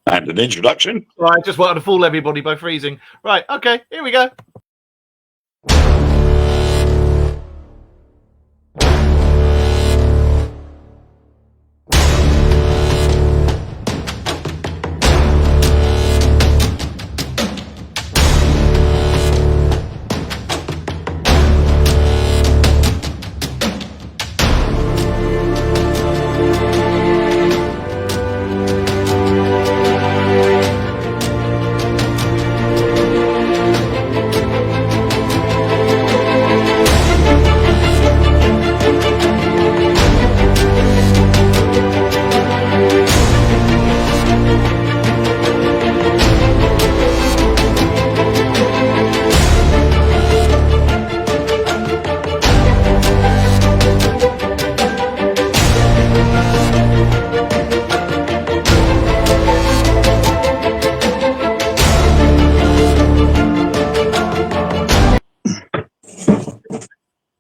And an introduction. Right, just wanted to fool everybody by freezing. Right, okay, here we go.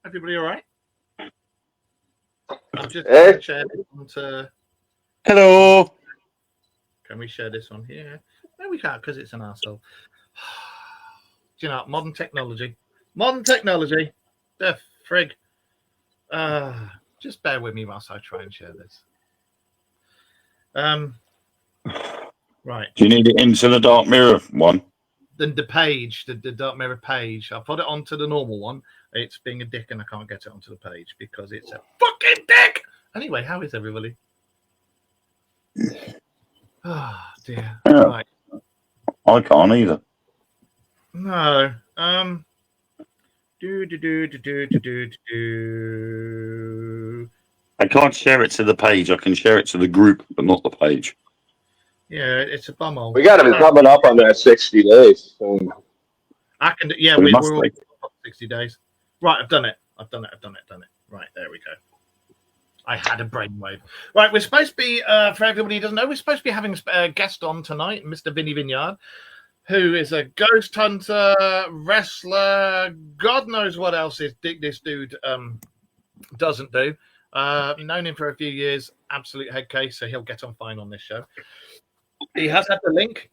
Everybody all right? I'm just going to share this onto... Hello. Can we share this on here? No, we can't because it's an arsehole. Do you know, modern technology. Modern technology. The frig. Just bear with me whilst I try and share this. Right. Do you need it into the Dark Mirror one? The page, the Dark Mirror page. I put it onto the normal one. It's being a dick and I can't get it onto the page because it's a fucking dick. Anyway, how is everybody? Oh, dear. Yeah. Right. I can't either. No. I can't share it to the page. I can share it to the group, but not the page. Yeah, it's a bumhole. We got to be coming up on that 60 days. I can. Yeah, we're all 60 days. Right, I've done it. Right, there we go. I had a brainwave. Right, we're supposed to be, for everybody who doesn't know, we're supposed to be having a guest on tonight, Mr. Vinny Vineyard, who is a ghost hunter, wrestler, God knows what else this dude doesn't do. Known him for a few years, absolute head case, so he'll get on fine on this show. He has had the link.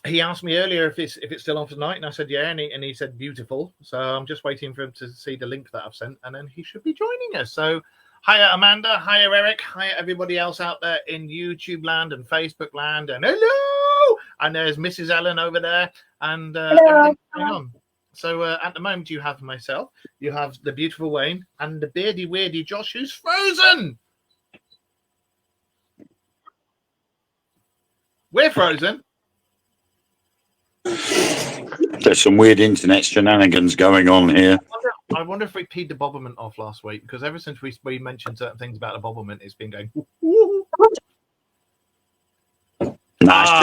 He asked me earlier if it's still on tonight, and I said yeah, and he said beautiful. So I'm just waiting for him to see the link that I've sent, and then he should be joining us. So hiya Amanda, hiya Eric, hiya everybody else out there in YouTube land and Facebook land, and hello. And there's Mrs. Ellen over there, and everything's going on. So at the moment you have myself, you have the beautiful Wayne, and the beardy weirdy Josh, who's frozen. We're frozen. There's some weird internet shenanigans going on here. I wonder if we peed the Bobberment off last week, because ever since we mentioned certain things about the Bobberment, it's been going. No,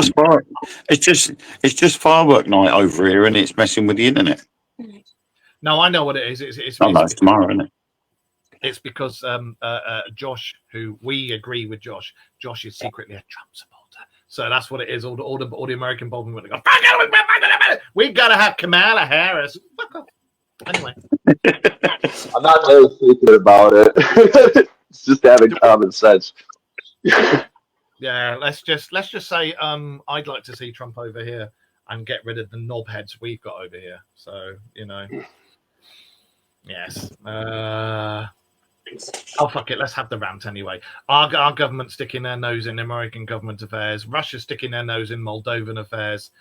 it's just firework night over here, and it's messing with the internet. No, I know what it is. It's tomorrow, isn't it? It's because Josh, who we agree with Josh is secretly a Trump supporter. So that's what it is. All the American Bobberment go, we've got to have Kamala Harris. Fuck off. Anyway, I'm not very secret about it. It's just having common sense. Yeah, let's just say I'd like to see Trump over here and get rid of the knobheads we've got over here. So, you know. Yes. Oh, fuck it. Let's have the rant anyway. Our government sticking their nose in American government affairs. Russia's sticking their nose in Moldovan affairs.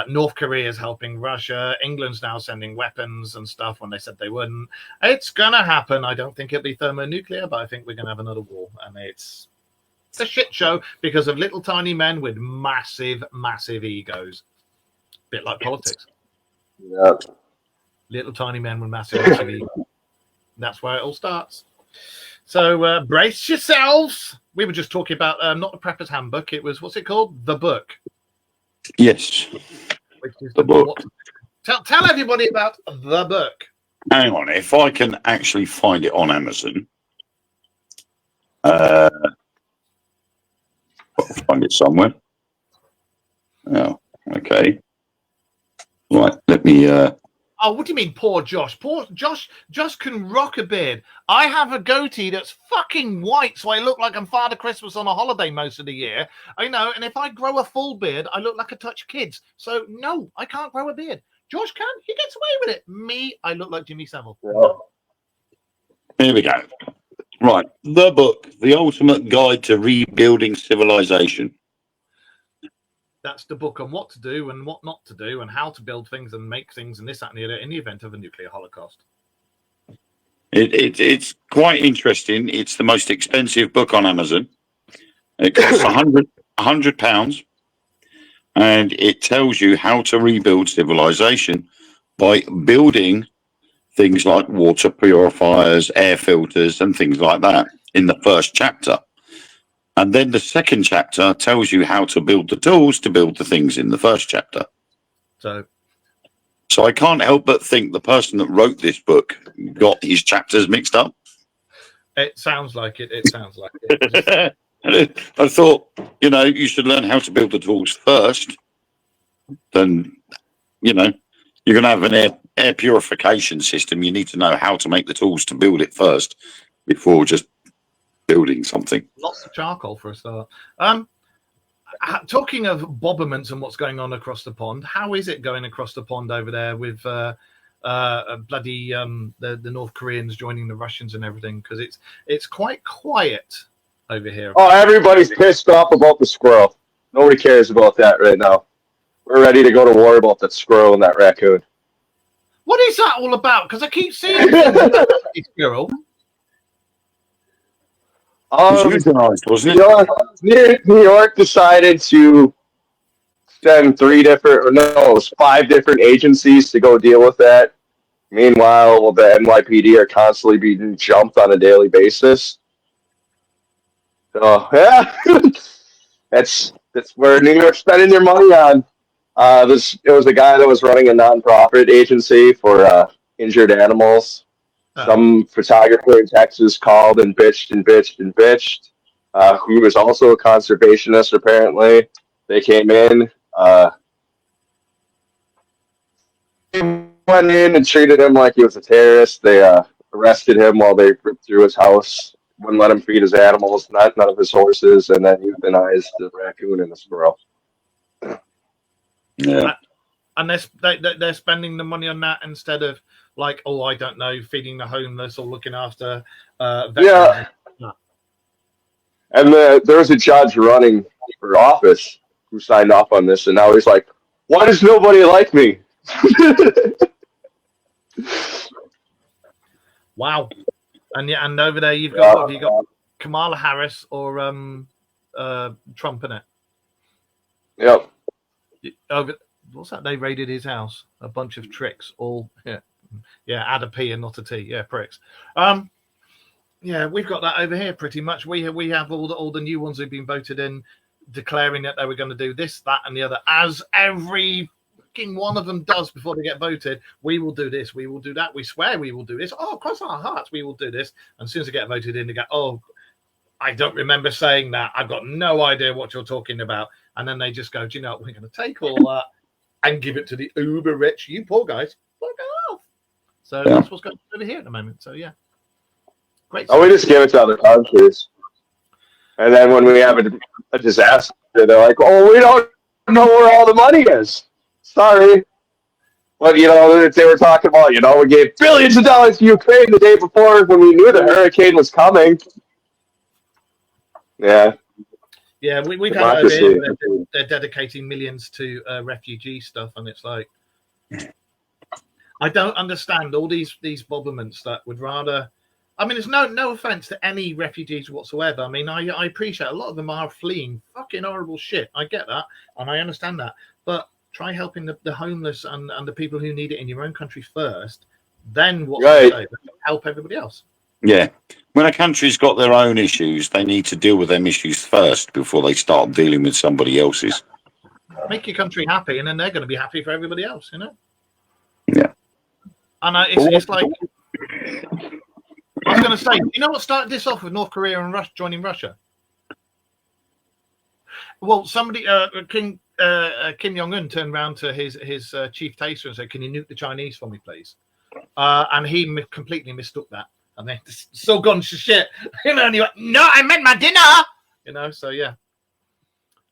North Korea is helping Russia. England's now sending weapons and stuff when they said they wouldn't. It's going to happen. I don't think it'll be thermonuclear, but I think we're going to have another war. And it's a shit show because of little tiny men with massive, massive egos. Bit like politics. Yeah. Little tiny men with massive, massive egos. That's where it all starts. So brace yourselves. We were just talking about not the Prepper's Handbook. It was, what's it called? The Book. Yes. Which is the book. Tell everybody about The Book. Hang on. If I can actually find it on Amazon. I'll find it somewhere. Oh, okay. Right. Let me... Oh, what do you mean, poor Josh? Poor Josh just can rock a beard. I have a goatee that's fucking white, so I look like I'm Father Christmas on a holiday most of the year. I know, and if I grow a full beard, I look like a touch kids. So no, I can't grow a beard. Josh can. He gets away with it. Me, I look like Jimmy Savile. Yeah. Here we go. Right, the book, The Ultimate Guide to Rebuilding Civilization. That's the book on what to do and what not to do and how to build things and make things and this, that, and the other in the event of a nuclear holocaust. It's quite interesting. It's the most expensive book on Amazon. It costs £100, and it tells you how to rebuild civilization by building things like water purifiers, air filters, and things like that in the first chapter. And then the second chapter tells you how to build the tools to build the things in the first chapter. So I can't help but think the person that wrote this book got his chapters mixed up. it sounds like it. It sounds like it. I thought, you should learn how to build the tools first. Then, you're going to have an air purification system. You need to know how to make the tools to build it first before just building something. Lots of charcoal for a start. Talking of bobberments and what's going on across the pond, how is it going across the pond over there with the North Koreans joining the Russians and everything? Because it's quite quiet over here. Oh, everybody's pissed off about the squirrel. Nobody cares about that right now. We're ready to go to war about that squirrel and that raccoon. What is that all about? Because I keep seeing things about the squirrel. Euthanized, wasn't it? New York decided to send 5 different agencies to go deal with that. Meanwhile, the NYPD are constantly being jumped on a daily basis. So yeah, that's where New York's spending their money on. It was a guy that was running a nonprofit agency for injured animals. Some photographer in Texas called and bitched and bitched and bitched. Who was also a conservationist, apparently. They came in, went in and treated him like he was a terrorist. They arrested him while they ripped through his house, wouldn't let him feed his animals, none of his horses, and then euthanized the raccoon and the squirrel. Yeah. And they're spending the money on that instead of feeding the homeless or looking after veterans. Yeah. And there was a judge running for office who signed off on this, and now he's like, why does nobody like me? Wow. And over there you've got Kamala Harris or Trump in it. Yep. What's that? They raided his house. A bunch of tricks. All add a P and not a T. Yeah, pricks. Yeah, we've got that over here pretty much. We have all the new ones who've been voted in, declaring that they were going to do this, that, and the other, as every fucking one of them does before they get voted. We will do this. We will do that. We swear we will do this. Oh, cross our hearts, we will do this. And as soon as they get voted in, they go, oh, I don't remember saying that. I've got no idea what you're talking about. And then they just go, do you know what? We're going to take all that and give it to the uber rich. You poor guys, fuck off. So that's what's going on over here at the moment. So yeah, great. Oh, we just give it to other countries, and then when we have a disaster, they're like, "Oh, we don't know where all the money is." Sorry, but they were talking about, we gave billions of dollars to Ukraine the day before when we knew the hurricane was coming. Yeah. Yeah, we've had over here, they're dedicating millions to refugee stuff, and it's like, I don't understand all these bobberments that would rather. I mean, there's no offense to any refugees whatsoever. I mean, I appreciate a lot of them are fleeing fucking horrible shit. I get that, and I understand that, but try helping the homeless and the people who need it in your own country first. Then help everybody else. Yeah. When a country's got their own issues, they need to deal with them issues first before they start dealing with somebody else's. Make your country happy, and then they're going to be happy for everybody else, Yeah. And it's like, I was going to say, you know what started this off with North Korea and joining Russia? Well, somebody, Kim Jong Un turned around to his chief taster and said, "Can you nuke the Chinese for me, please?" And he completely mistook that, and then so gone to shit. And he went, "No, I meant my dinner." So yeah.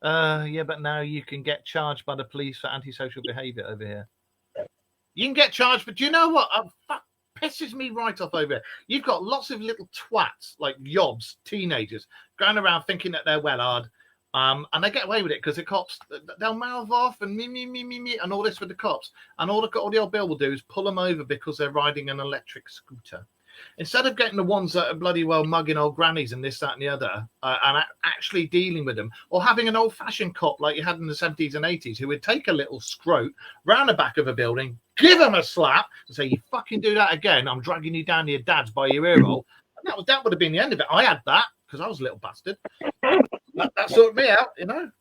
But now you can get charged by the police for antisocial behaviour over here. You can get charged, but do you know what? Fuck pisses me right off over here. You've got lots of little twats like yobs, teenagers, going around thinking that they're well hard. And they get away with it because the cops, they'll mouth off and me, and all this with the cops. And all the old Bill will do is pull them over because they're riding an electric scooter. Instead of getting the ones that are bloody well mugging old grannies and this, that, and the other, and actually dealing with them, or having an old-fashioned cop like you had in the 70s and 80s who would take a little scrote round the back of a building, give him a slap, and say, "You fucking do that again, I'm dragging you down to your dad's by your ear hole." And that would have been the end of it. I had that because I was a little bastard. That sorted me out,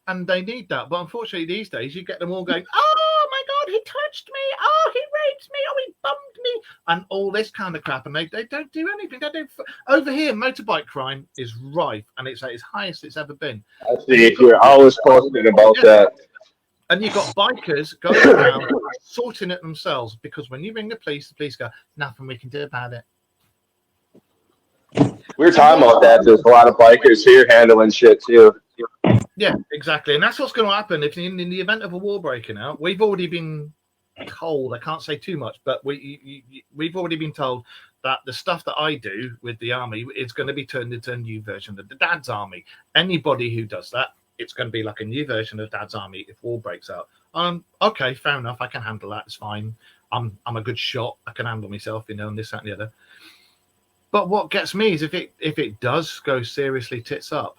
and they need that. But unfortunately, these days, you get them all going, "Oh my God, he touched me. Oh, he raped me. Oh, he bumped me," and all this kind of crap. And they don't do anything. Over here, motorbike crime is rife, and it's at its highest it's ever been. I see. You're always posting about that. And you've got bikers going around sorting it themselves because when you ring the police go, "Nothing we can do about it." We were talking about that. There's a lot of bikers here handling shit too. Yeah, exactly. And that's what's going to happen if in the event of a war breaking out. We've already been told, I can't say too much, but we've already been told that the stuff that I do with the army is going to be turned into a new version of the Dad's Army. Anybody who does that, it's going to be like a new version of Dad's Army if war breaks out. Okay, fair enough. I can handle that. It's fine. I'm a good shot. I can handle myself, and this, that, and the other. But what gets me is if it does go seriously tits up,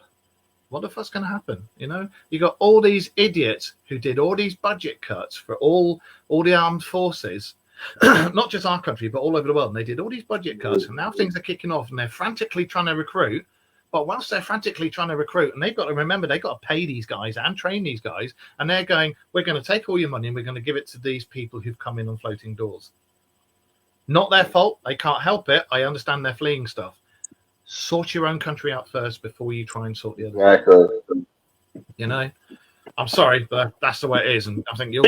what the fuck's going to happen? You got all these idiots who did all these budget cuts for all the armed forces, not just our country, but all over the world. And they did all these budget cuts, and now things are kicking off, and they're frantically trying to recruit. But whilst they're frantically trying to recruit, and they've got to remember they've got to pay these guys and train these guys, and they're going, "We're going to take all your money and we're going to give it to these people who've come in on floating doors." Not their fault. They can't help it. I understand they're fleeing stuff. Sort your own country out first before you try and sort the other. Exactly. I'm sorry, but that's the way it is, and I think you'll.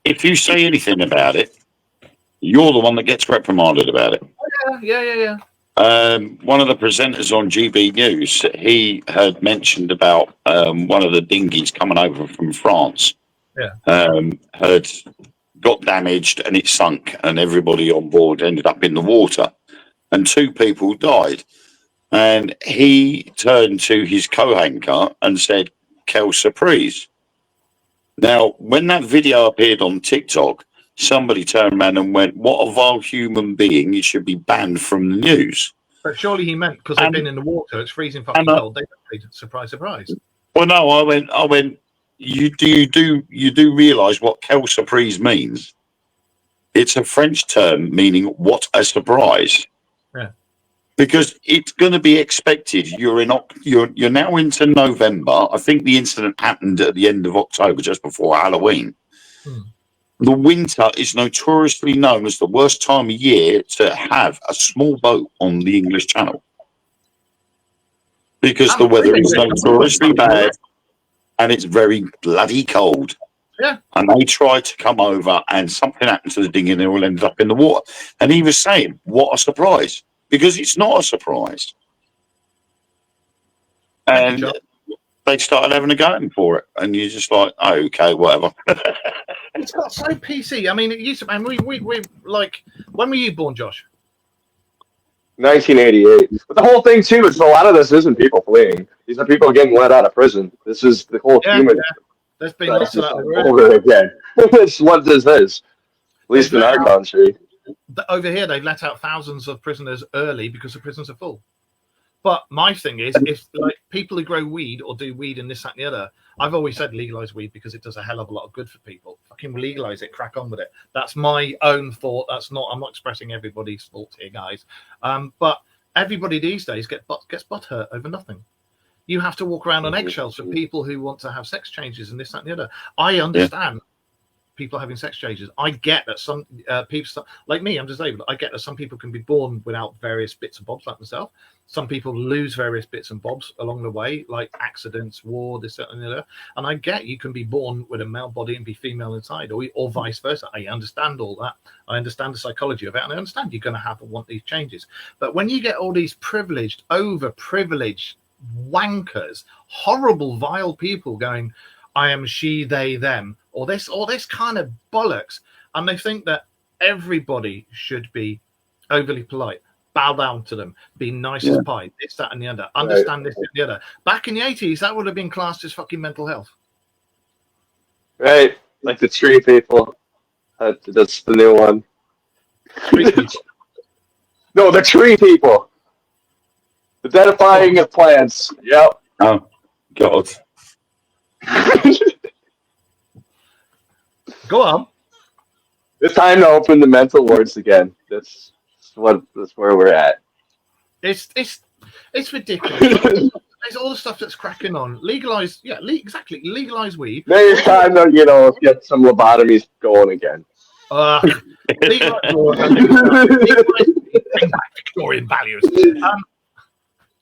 If you say anything about it, you're the one that gets reprimanded about it. Yeah. One of the presenters on GB News, he had mentioned about one of the dinghies coming over from France. Had got damaged and it sunk, and everybody on board ended up in the water, and 2 people died. And he turned to his co-anchor and said, "Quelle surprise." Now, when that video appeared on TikTok, somebody turned around and went, "What a vile human being, he should be banned from the news." But surely he meant because they've been in the water, it's freezing fucking cold. They surprise. Well, no, I went. You do realise what quelle surprise means? It's a French term meaning "what a surprise." Yeah. Because it's going to be expected. You're now into November. I think the incident happened at the end of October, just before Halloween. The winter is notoriously known as the worst time of year to have a small boat on the English Channel because the weather is notoriously bad. And it's very bloody cold. Yeah. And they tried to come over and something happened to the dinghy and they all ended up in the water. And he was saying, "What a surprise." Because it's not a surprise. And they started having a go at him for it. And you're just like, "Oh, okay, whatever." It's got so PC. I mean, it used to, and we like, when were you born, Josh? 1988. But the whole thing too is a lot of this isn't people fleeing. These are people getting let out of prison. This is the whole human. Yeah. There's been lots of that over again. It's what this is. At least in our country. Over here, they've let out thousands of prisoners early because the prisons are full. But my thing is, if like people who grow weed or do weed and this, that, and the other, I've always said legalize weed because it does a hell of a lot of good for people. Fucking legalize it, crack on with it. That's my own thought. I'm not expressing everybody's thought here, guys. But everybody these days gets butthurt over nothing. You have to walk around on eggshells for people who want to have sex changes and this, that, and the other. I understand people having sex changes. I get that some people, like me, I'm disabled. I get that some people can be born without various bits and bobs, like myself. Some people lose various bits and bobs along the way, like accidents, war, this, that, and the other. And I get you can be born with a male body and be female inside, or vice versa. I understand all that. I understand the psychology of it, and I understand you're going to have to want these changes. But when you get all these privileged, overprivileged wankers, horrible, vile people going, I am she, they, them, or this kind of bollocks, and they think that everybody should be overly polite, bow down to them, be nice as pie, this, that, and the other, understand this and the other. Back in the 80s, that would have been classed as fucking mental health. Right, like the tree people. That's the new one. No, the tree people. Identifying of plants. Yep. Oh, God. Go on. It's time to open the mental wards again. That's where we're at. It's ridiculous. There's all the stuff that's cracking on. Legalize, exactly. Legalize weed. Maybe it's time to, get some lobotomies going again. Legalize Victorian values.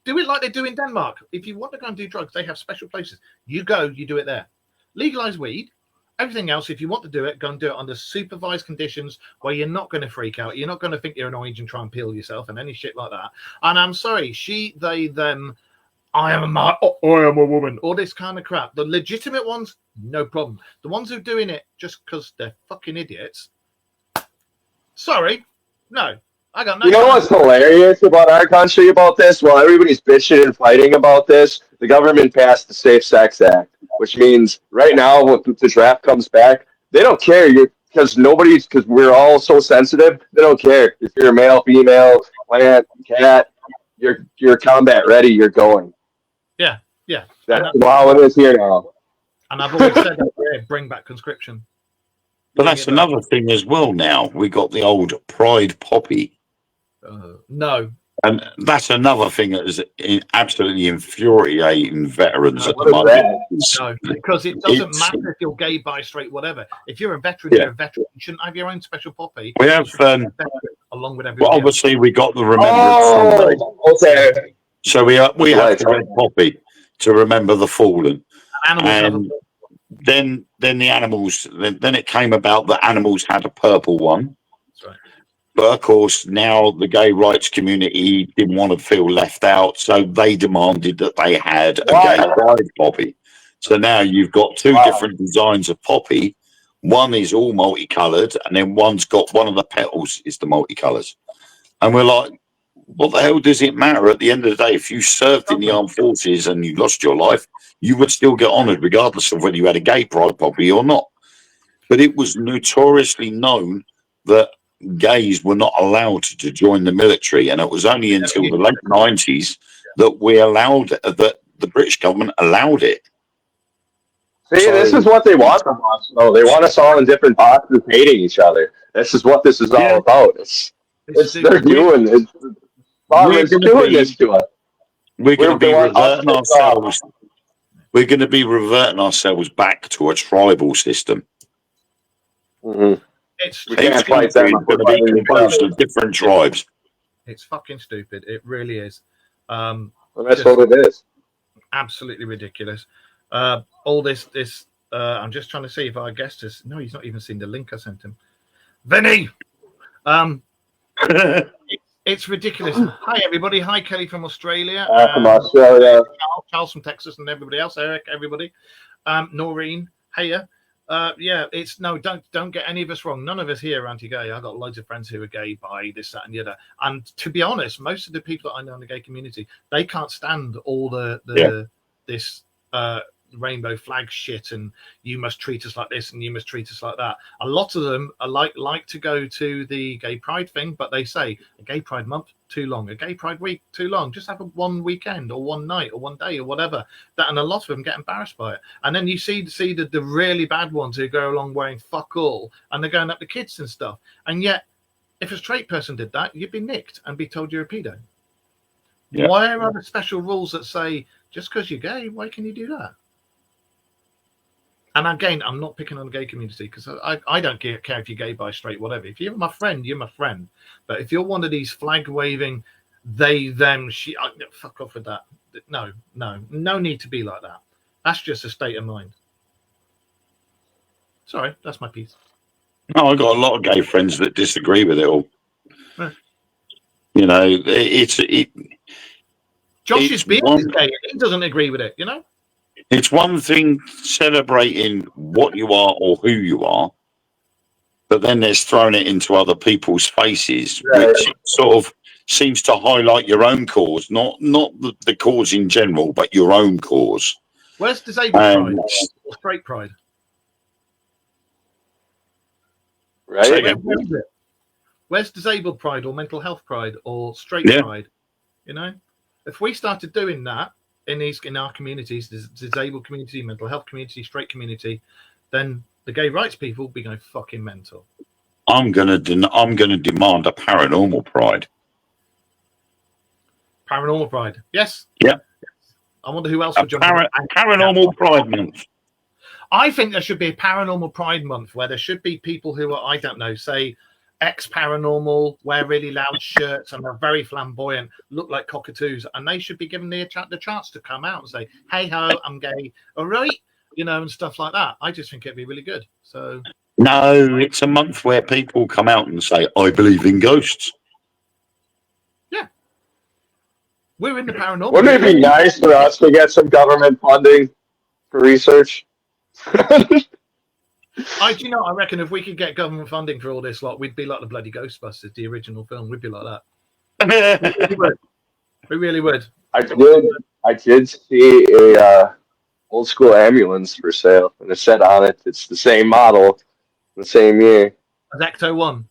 Do it like they do in Denmark. If you want to go and do drugs, they have special places. You go, you do it there. Legalize weed. Everything else, if you want to do it, go and do it under supervised conditions where you're not going to freak out. You're not going to think you're an orange and try and peel yourself and any shit like that. And I'm sorry, she, they, them, I am a man, I am a woman, all this kind of crap. The legitimate ones, no problem. The ones who are doing it just because they're fucking idiots, sorry, no. I got no. You know what's hilarious about our country about this? While everybody's bitching and fighting about this, the government passed the Safe Sex Act, which means right now when the draft comes back, they don't care because we're all so sensitive. They don't care if you're a male, female, plant, cat. You're combat ready. You're going. Yeah. That's how it is here now. And I've always said that, bring back conscription. But that's another thing as well. Now we got the old Pride Poppy. No. And that's another thing that is absolutely infuriating veterans at the moment. No, because it doesn't matter if you're gay, bi, straight, whatever. If you're a veteran, you're a veteran. You shouldn't have your own special poppy. We have, along with everyone. well, obviously, we got the Remembrance Sunday. Okay. So we have the red poppy to remember the fallen. And then the animals. Then it came about that animals had a purple one. That's right. But of course, now the gay rights community didn't want to feel left out, so they demanded that they had a gay pride poppy. So now you've got two different designs of poppy. One is all multicolored, and then one's got one of the petals is the multicolors. And we're like, what the hell does it matter? At the end of the day, if you served in the armed forces and you lost your life, you would still get honoured regardless of whether you had a gay pride poppy or not. But it was notoriously known that gays were not allowed to join the military, and it was only until the late 90s that that the British government allowed it. See, this is what they want from us, though. They want us all in different boxes hating each other. This is what this is all about. They're doing it. It's doing this to us. We're going to be reverting ourselves. We're going to be reverting ourselves back to a tribal system. Mm-hmm. It's going to be composed of different tribes. It's fucking stupid. It really is. Well, that's what it is. Absolutely ridiculous. All this. I'm just trying to see if our guest has. No, he's not even seen the link I sent him. Vinny. It's ridiculous. Hi everybody. Hi Kelly from Australia. From Australia. Charles from Texas, and everybody else. Eric, everybody. Noreen. Heya. It's no, don't get any of us wrong. None of us here are anti-gay. I've got loads of friends who are gay, bi, this, that, and the other. And to be honest, most of the people that I know in the gay community, they can't stand all this rainbow flag shit and you must treat us like this and you must treat us like that. A lot of them are like to go to the gay pride thing, but they say a gay pride month too long, a gay pride week too long, just have one weekend or one night or one day or whatever. That, and a lot of them get embarrassed by it. And then you see the really bad ones who go along wearing fuck all and they're going up to kids and stuff. And yet if a straight person did that, you'd be nicked and be told you're a pedo. Why are there special rules that say just because you're gay, why can you do that? And again, I'm not picking on the gay community because I don't care if you're gay, bi, straight, whatever. If you're my friend, you're my friend. But if you're one of these flag waving, they, them, she, fuck off with that. No need to be like that. That's just a state of mind. Sorry, that's my piece. No, I got a lot of gay friends that disagree with it all. Right. You know, Josh's beard is gay. He doesn't agree with it. You know. It's one thing celebrating what you are or who you are, but then there's throwing it into other people's faces, which sort of seems to highlight your own cause, not the cause in general, but your own cause. Where's disabled pride or straight pride? Right? Where is it? Where's disabled pride or mental health pride or straight pride? You know, if we started doing that in our communities, the disabled community, mental health community, straight community, then the gay rights people will be going fucking mental. I'm gonna demand a paranormal pride. Paranormal pride, yes. Yeah. I wonder who else would jump. Paranormal Pride Month. I think there should be a paranormal pride month where there should be people who are, I don't know, say ex-paranormal, wear really loud shirts and are very flamboyant, look like cockatoos, and they should be given the chance to come out and say, hey ho, I'm gay, all right, you know, and stuff like that. I just think it'd be really good. So no, it's a month where people come out and say, I believe in ghosts. Yeah. We're in the paranormal. Wouldn't it be nice for us to get some government funding for research? I reckon if we could get government funding for all this lot, we'd be like the bloody Ghostbusters, the original film. We'd be like that. We really would. I did see a old school ambulance for sale, and it said on it, it's the same model, the same year. As Ecto 1.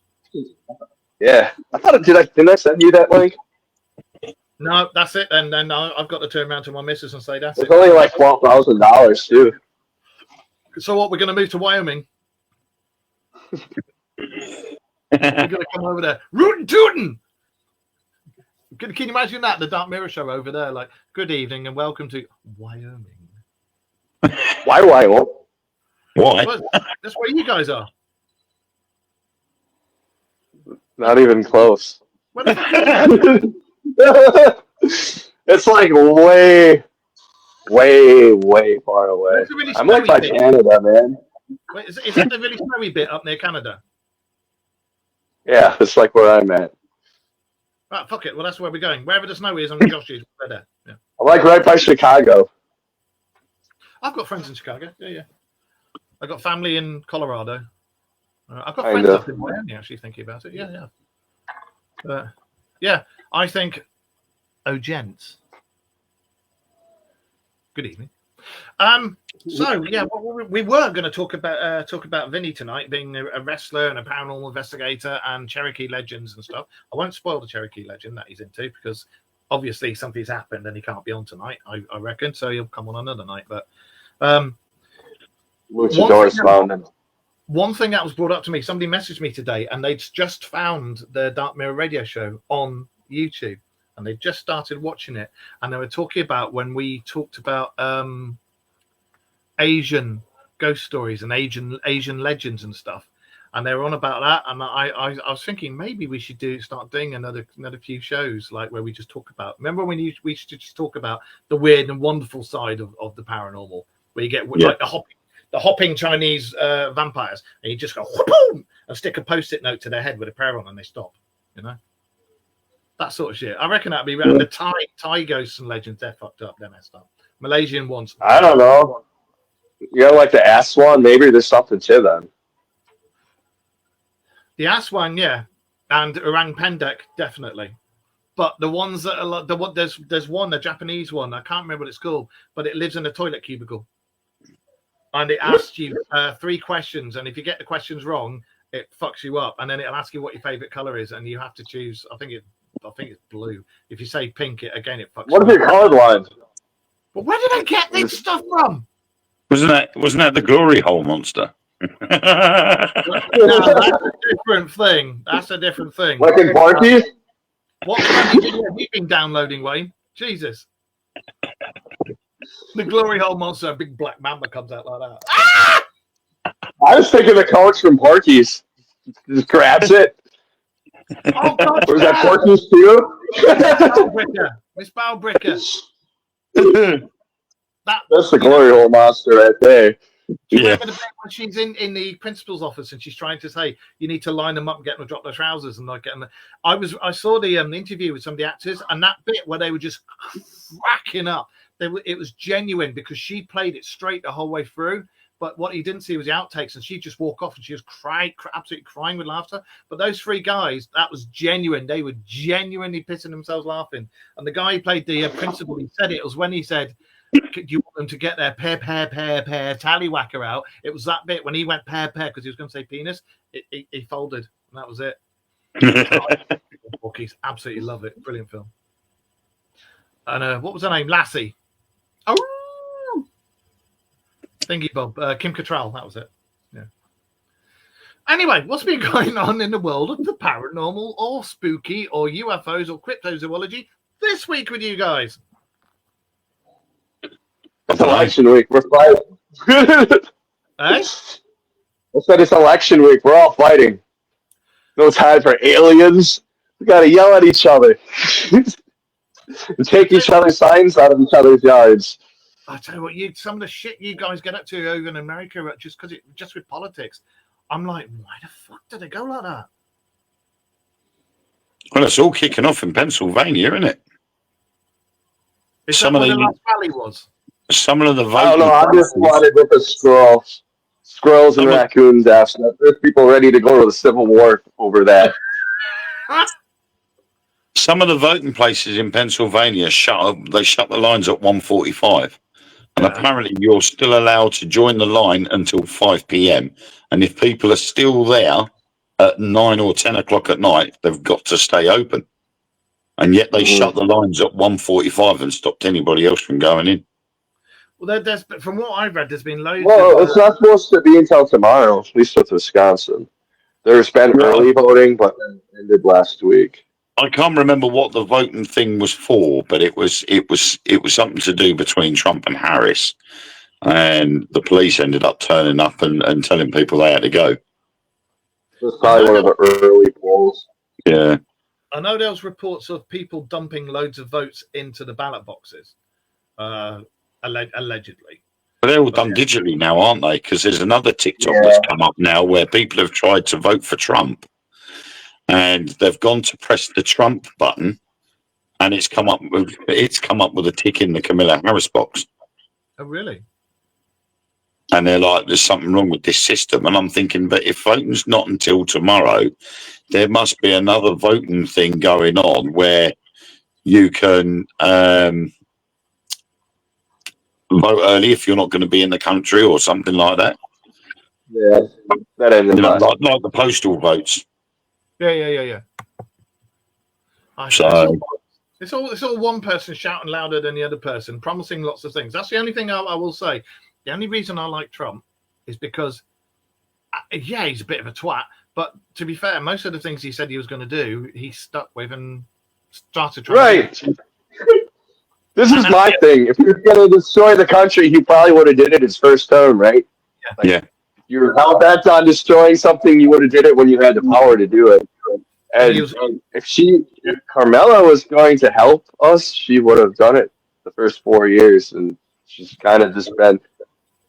Yeah, I thought didn't I send you that link? No, that's it. And then I've got to turn around to my missus and say that's it's only like $12,000 too. So what? We're going to move to Wyoming. We're going to come over there, rootin' tootin'. Can you imagine that? The Dark Mirror show over there, like, good evening and welcome to Wyoming. Why Wyoming? Why? Well, that's where you guys are. Not even close. Where the fuck is that? It's like way far away. Really I'm like by Canada, man. Wait, is that the really snowy bit up near Canada? Yeah, it's like where I'm at. Right, fuck it. Well, that's where we're going. Wherever the snow is on Josh is, we're there. Yeah. I'm like right by Chicago. I've got friends in Chicago. Yeah. I've got family in Colorado. I've got friends up in Miami, actually, thinking about it. Yeah. Yeah, I think, oh, gents. Good evening. So yeah, we were going to talk about Vinny tonight, being a wrestler and a paranormal investigator and Cherokee Legends and stuff. I won't spoil the Cherokee Legend that he's into because obviously something's happened and he can't be on tonight. I reckon so. He'll come on another night. But one thing that was brought up to me, somebody messaged me today, and they'd just found the Dark Mirror radio show on YouTube. And they just started watching it, and they were talking about when we talked about Asian ghost stories and Asian legends and stuff, and they were on about that. And I was thinking maybe we should start doing another few shows like where we just talk about. Remember when we used to just talk about the weird and wonderful side of the paranormal, where you get like the hopping Chinese vampires, and you just go boom and stick a post-it note to their head with a prayer on, and they stop. You know. That sort of shit. I reckon that'd be around the Thai ghosts and legends. They're fucked up. They're messed up. Malaysian ones. I don't know. You know, like the Aswan. Maybe there's something to them. The Aswan, yeah, and Orang Pendek, definitely. But the ones that are like there's one, a Japanese one. I can't remember what it's called, but it lives in a toilet cubicle, and it asks you 3 questions, and if you get the questions wrong, it fucks you up, and then it'll ask you what your favorite color is, and you have to choose. I think it's blue. If you say pink, it fucks. What if you're colorblind? But where did I get this stuff from? Wasn't that the glory hole monster? No, that's a different thing. That's a different thing. Like in Barky? What have you been downloading, Wayne? Jesus. The glory hole monster, a big black mamba comes out like that. Ah! was thinking the coach from Porky's just grabs it. Oh, God, Was that Porky's too? Miss Bowbricker. That's the glory hole monster right there. Yeah. When she's in the principal's office and she's trying to say you need to line them up and get them to drop their trousers and not get them. I saw the interview with some of the actors, and that bit where they were just cracking up. It was genuine because she played it straight the whole way through. But what he didn't see was the outtakes, and she'd just walk off and she was absolutely crying with laughter. But those three guys, that was genuine. They were genuinely pissing themselves laughing. And the guy who played the principal, he said it was when he said, do you want them to get their pair tallywhacker out? It was that bit when he went pair because he was going to say penis. He folded, and that was it. Porky's, absolutely love it. Brilliant film. And what was her name? Lassie. Oh, Thingy Bob. Kim Cattrall. That was it. Yeah. Anyway, what's been going on in the world of the paranormal or spooky or UFOs or cryptozoology this week with you guys? It's election week. We're fighting. Eh? I said it's election week. We're all fighting. No time for aliens. We gotta yell at each other. And take each other's signs out of each other's yards. I tell you what, some of the shit you guys get up to over in America, just with politics, I'm like, why the fuck did it go like that? Well, it's all kicking off in Pennsylvania, isn't it? Is that where the last rally was? Some of the voting. I don't know. I'm just wanted with the squirrels. Squirrels and raccoons after. There's people ready to go to the Civil War over that. Some of the voting places in Pennsylvania they shut the lines at 1:45. And apparently you're still allowed to join the line until 5 p.m. And if people are still there at 9 or 10 o'clock at night, they've got to stay open. And yet they shut the lines at 1:45 and stopped anybody else from going in. Well, from what I've read, there's been loads. Well, it's not supposed to be until tomorrow, at least with Wisconsin. There's been early voting, but then ended last week. I can't remember what the voting thing was for, but it was something to do between Trump and Harris, and the police ended up turning up and telling people they had to go. It was probably one of the early polls. Yeah. I know there was reports of people dumping loads of votes into the ballot boxes, allegedly. But they're all done digitally now, aren't they? Because there's another TikTok that's come up now where people have tried to vote for Trump, and they've gone to press the Trump button, and it's come up with a tick in the Kamala Harris box. Oh, really? And they're like, "There's something wrong with this system." And I'm thinking, but if voting's not until tomorrow, there must be another voting thing going on where you can vote early if you're not going to be in the country or something like that. Yeah, that ended like the postal votes. Yeah. So it's all one person shouting louder than the other person, promising lots of things. That's the only thing I will say. The only reason I like Trump is because, he's a bit of a twat, but to be fair, most of the things he said he was going to do, he stuck with and started trying to do. This is my thing. If you're going to destroy the country, he probably would have did it his first term, right? Yeah. You're hell bent on destroying something, you would have did it when you had the power to do it. And if Carmela was going to help us, she would have done it the first 4 years, and she's kind of just been.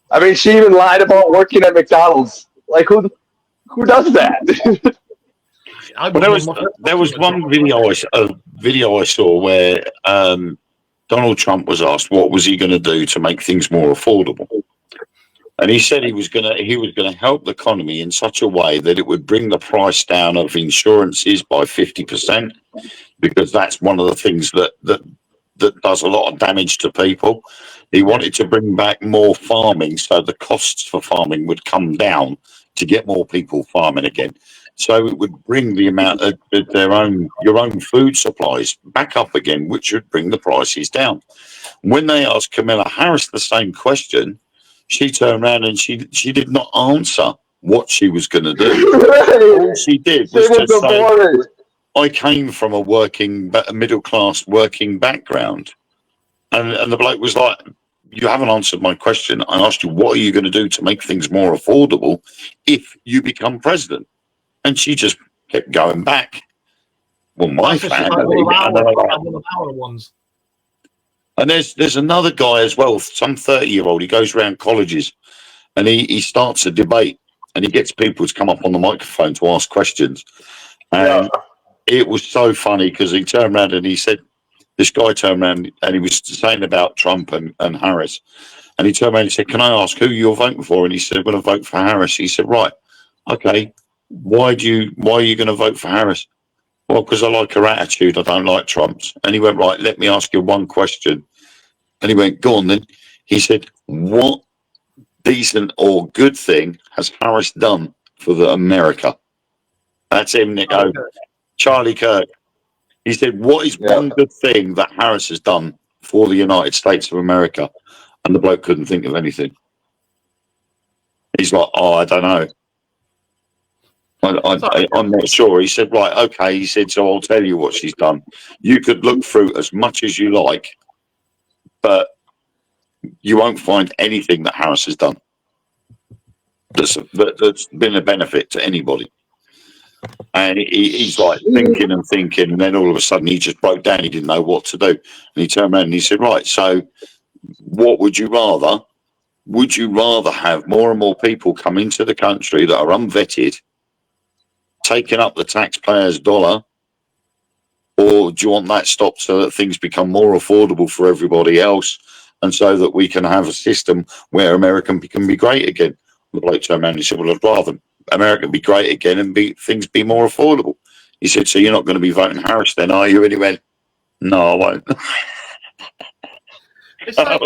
I mean, she even lied about working at McDonald's. Like, who does that? Well, there was one video I saw where Donald Trump was asked what was he going to do to make things more affordable, and he said he was going to help the economy in such a way that it would bring the price down of insurances by 50%, because that's one of the things that does a lot of damage to people. He wanted to bring back more farming, so the costs for farming would come down to get more people farming again. So it would bring the amount of your own food supplies back up again, which would bring the prices down. When they asked Kamala Harris the same question, she turned around and she did not answer what she was going to do. All she did was just say, I came from a middle class working background. And the bloke was like, you haven't answered my question. I asked you, what are you going to do to make things more affordable if you become president? And she just kept going back. Well, my family. And there's another guy as well, some 30-year-old. He goes around colleges and he starts a debate and he gets people to come up on the microphone to ask questions. And it was so funny because he turned around and he said, this guy turned around and he was saying about Trump and Harris. And he turned around and he said, can I ask who you're voting for? And he said, I'm going to vote for Harris. He said, right, okay. Why are you going to vote for Harris? Well, because I like her attitude. I don't like Trump's. And he went, right, let me ask you one question. And he went, go on then. He said, what decent or good thing has Harris done for America? That's him, Nico. Charlie Kirk. He said, what is one good thing that Harris has done for the United States of America? And the bloke couldn't think of anything. He's like, oh, I don't know. I'm not sure. He said, right, okay. He said, so I'll tell you what she's done. You could look through as much as you like, but you won't find anything that Harris has done that's been a benefit to anybody. And he's like thinking and thinking, and then all of a sudden he just broke down. He didn't know what to do. And he turned around and he said, right, so what would you rather? Would you rather have more and more people come into the country that are unvetted, taking up the taxpayers' dollar, or do you want that stopped so that things become more affordable for everybody else and so that we can have a system where America can be great again? The bloke turned around and he said, well, I'd rather America be great again and things be more affordable. He said, so you're not going to be voting Harris then, are you? And he went, no, I won't. It's like,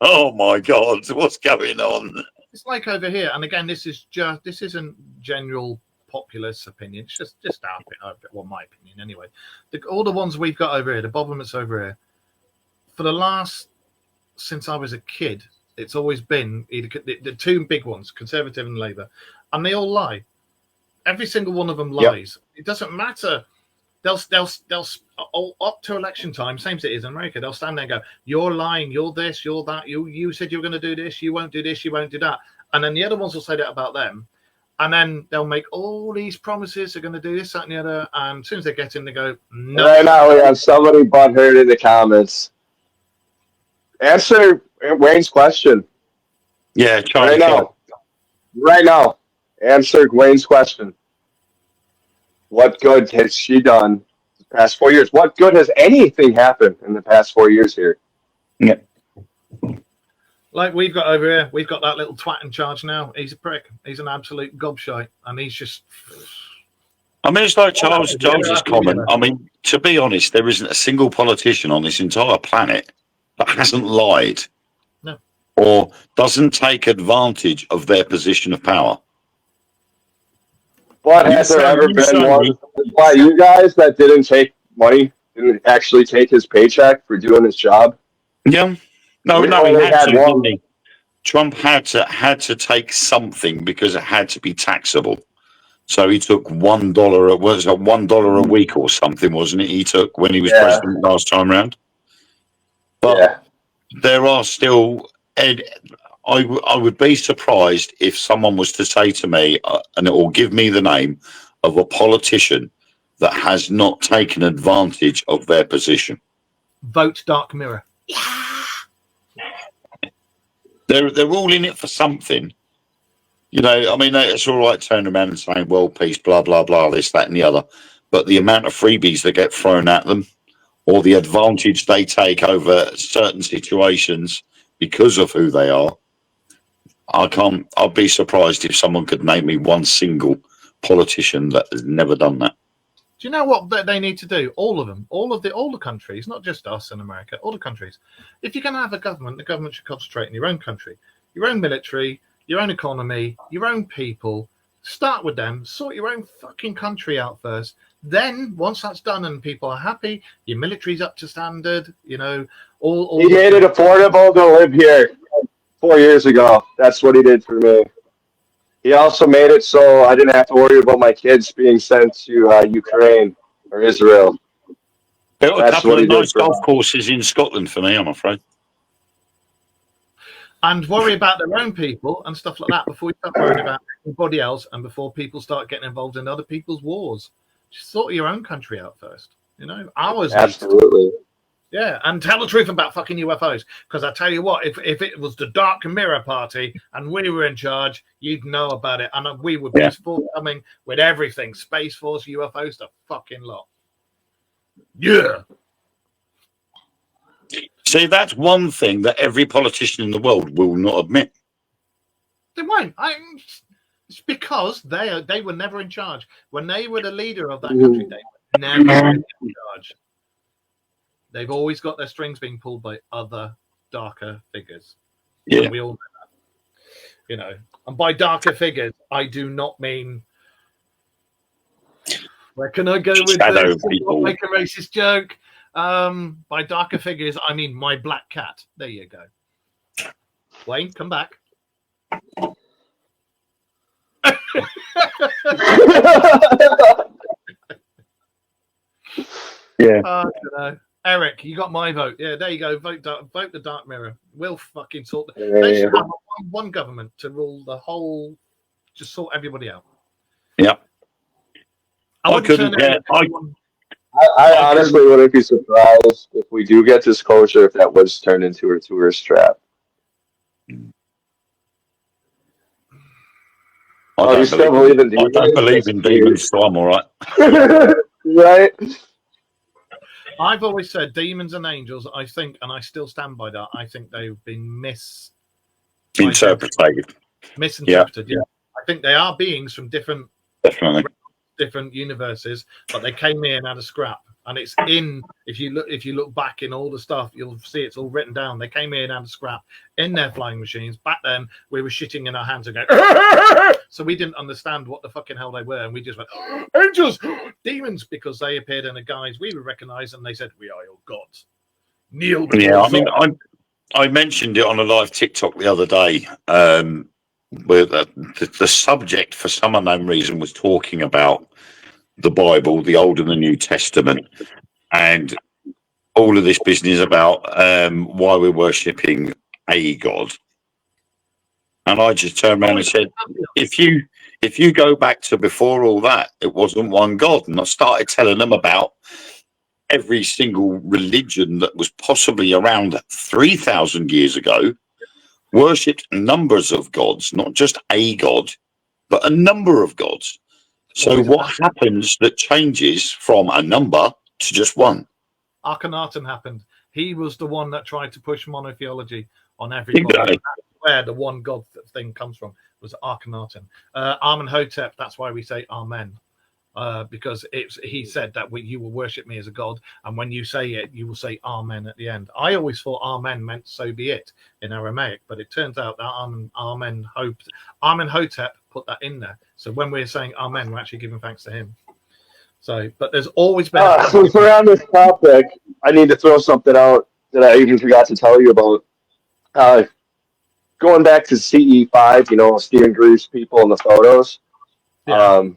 oh my God, what's going on? It's like over here, and again, this isn't general populist opinion. It's just my opinion anyway. All the ones we've got over here, the Bobomats over here, for the last, since I was a kid, it's always been either the two big ones, Conservative and Labour, and they all lie. Every single one of them lies. Yep. It doesn't matter. They'll up to election time, same as it is in America. They'll stand there and go, "You're lying. You're this. You're that. You said you were going to do this. You won't do this. You won't do that." And then the other ones will say that about them, and then they'll make all these promises. They're going to do this, that, and the other. And as soon as they get in, they go, "No." Right now, we have somebody butthurt in the comments. Answer Wayne's question. Yeah, Charlie. Right now, answer Wayne's question. What good has she done the past 4 years? What good has anything happened in the past 4 years here? Yeah. Like we've got over here, we've got that little twat in charge now. He's a prick. He's an absolute gobshite. And he's just... I mean, it's like Charles's comment. I mean, to be honest, there isn't a single politician on this entire planet that hasn't lied. No. Or doesn't take advantage of their position of power. But has there ever been one by you guys that didn't take money, didn't actually take his paycheck for doing his job? Yeah. No, he had to, didn't he? Trump had to take something because it had to be taxable. So he took $1 a week or something, wasn't it? He took when he was president last time around. But there are still, I would be surprised if someone was to say to me, and it will give me the name of a politician that has not taken advantage of their position. Vote Dark Mirror. They're all in it for something. You know, I mean, it's all right turning around and saying world peace, blah, blah, blah, this, that, and the other. But the amount of freebies that get thrown at them or the advantage they take over certain situations because of who they are, I'll be surprised if someone could name me one single politician that has never done that. Do you know what they need to do? All of them, all the countries, not just us in America, all the countries. If you're going to have a government, the government should concentrate in your own country, your own military, your own economy, your own people. Start with them, sort your own fucking country out first. Then, once that's done and people are happy, your military's up to standard, you know, all he made it affordable to live here 4 years ago. That's what he did for me. He also made it so I didn't have to worry about my kids being sent to Ukraine or Israel. Built a couple of nice golf courses in Scotland for me, I'm afraid. and worry about their own people and stuff like that before you start worrying about anybody else and before people start getting involved in other people's wars. Just sort your own country out first. Ours. Absolutely. Yeah, and tell the truth about fucking UFOs. Because I tell you what, if it was the Dark Mirror Party and we were in charge, you'd know about it, and we would be forthcoming with everything, Space Force, UFOs, the fucking lot. Yeah. See, that's one thing that every politician in the world will not admit. They won't. It's because they were never in charge. When they were the leader of that country, they were never in charge. They've always got their strings being pulled by other darker figures. Yeah. And we all know that. And by darker figures, I do not mean. Where can I go with this? I'll make a racist joke. By darker figures, I mean my black cat. There you go. Wayne, come back. Yeah. I don't know. Eric, you got my vote. Yeah, there you go. Vote the Dark Mirror. We'll fucking sort. They should have one government to rule the whole. Just sort everybody out. Yeah. I honestly wouldn't be surprised if we do get disclosure if that was turned into a tourist trap. I don't believe in demons, so I'm all right. Right? I've always said demons and angels, I think, and I still stand by that, I think they've been misinterpreted. Yeah. I think they are beings from different universes, but they came in and had a scrap. And it's in, if you look back in all the stuff, you'll see it's all written down. They came in and had a scrap in their flying machines. Back then, we were shitting in our hands and going, so we didn't understand what the fucking hell they were. And we just went, angels, demons, because they appeared in a guise we would recognize. And they said, we are your gods. Kneel before I mean, I mentioned it on a live TikTok the other day, where the subject, for some unknown reason, was talking about the Bible, the Old and the New Testament, and all of this business about why we're worshipping a god. And I just turned around and said, if you go back to before all that, it wasn't one god. And I started telling them about every single religion that was possibly around 3,000 years ago worshipped numbers of gods, not just a god, but a number of gods. So what happens that changes from a number to just one? Akhenaten happened. He was the one that tried to push monotheology on everybody. Exactly. That's where the one God thing comes from, was Akhenaten. Amenhotep, that's why we say Amen. Because he said that you will worship me as a god, and when you say it, you will say Amen at the end. I always thought Amen meant so be it in Aramaic, but it turns out that Amenhotep put that in there. So when we're saying Amen, we're actually giving thanks to him. So, but there's always been. So if we're on this topic, I need to throw something out that I even forgot to tell you about. Going back to CE5, Stephen Greaves people in the photos. Yeah.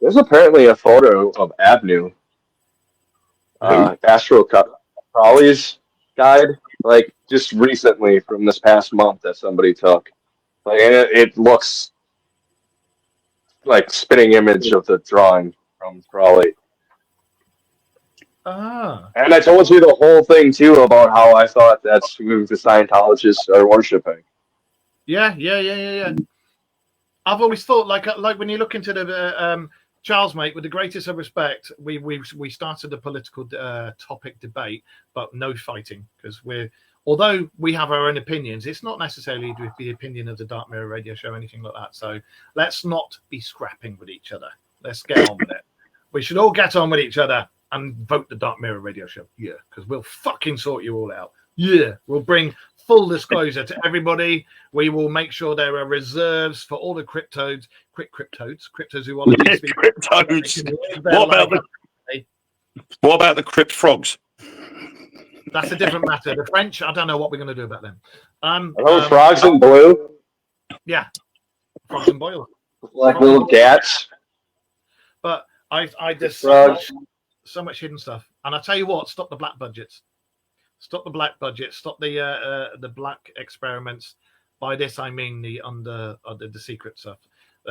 There's apparently a photo of Abnu, Astro Crowley's guide, like just recently from this past month that somebody took. Like, and it looks like spitting image of the drawing from Crowley. And I told you the whole thing too about how I thought that's who the Scientologists are worshiping. Yeah. I've always thought like when you look into the Charles, mate, with the greatest of respect, we started a political topic debate, but no fighting, because although we have our own opinions, it's not necessarily the opinion of the Dark Mirror Radio Show, anything like that. So let's not be scrapping with each other. Let's get on with it. We should all get on with each other and vote the Dark Mirror Radio Show. Yeah, because we'll fucking sort you all out. Yeah, we'll bring full disclosure to everybody. We will make sure there are reserves for all the cryptodes who want to speak. Cryptodes. What about the crypt frogs? That's a different matter. The French, I don't know what we're going to do about them. Are those frogs in blue? Yeah, frogs and boilers. Like little cats. But I just so much hidden stuff. And I tell you what, stop the black budgets. Stop the black budget. Stop the black experiments. By this I mean the secret stuff.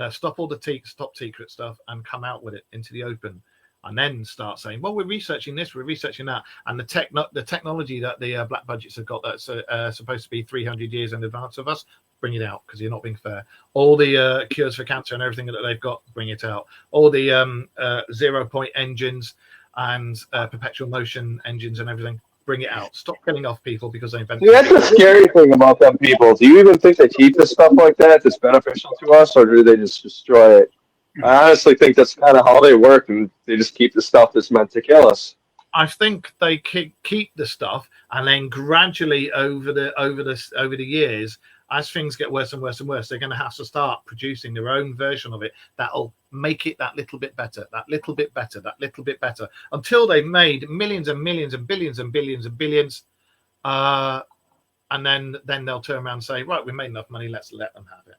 Stop all the top secret stuff and come out with it into the open, and then start saying, well, we're researching this, we're researching that, and the technology that the black budgets have got that's supposed to be 300 years in advance of us, bring it out, because you're not being fair. All the cures for cancer and everything that they've got, bring it out. All the 0 point engines and perpetual motion engines and everything, bring it out. Stop killing off people because they invented See, that's the scary thing about them people. Do you even think they keep this stuff like that that's beneficial to us, or do they just destroy it? I honestly think that's kind of how they work, and they just keep the stuff that's meant to kill us. I think they keep the stuff, and then gradually over the years, as things get worse and worse and worse, they're going to have to start producing their own version of it that'll make it that little bit better, that little bit better, that little bit better, until they've made millions and millions and billions and billions and billions, and then they'll turn around and say, right, we made enough money, let's let them have it.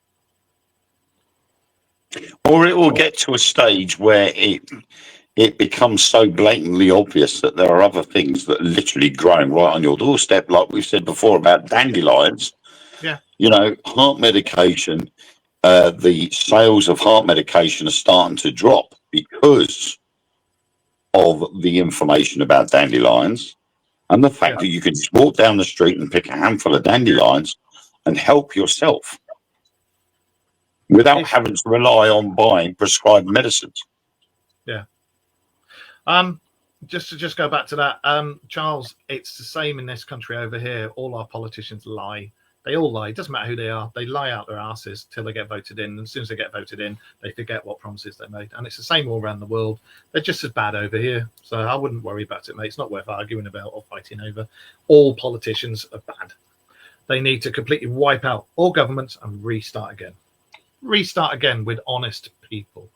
Or it will get to a stage where it becomes so blatantly obvious that there are other things that are literally growing right on your doorstep, like we've said before about dandelions. Yeah. You know, heart medication, the sales of heart medication are starting to drop because of the information about dandelions and the fact that you can just walk down the street and pick a handful of dandelions and help yourself without having to rely on buying prescribed medicines. Yeah. Just to go back to that, Charles, it's the same in this country over here. All our politicians lie. They all lie. It doesn't matter who they are. They lie out their asses till they get voted in. And as soon as they get voted in, they forget what promises they made. And it's the same all around the world. They're just as bad over here. So I wouldn't worry about it, mate. It's not worth arguing about or fighting over. All politicians are bad. They need to completely wipe out all governments and restart again. Restart again with honest people.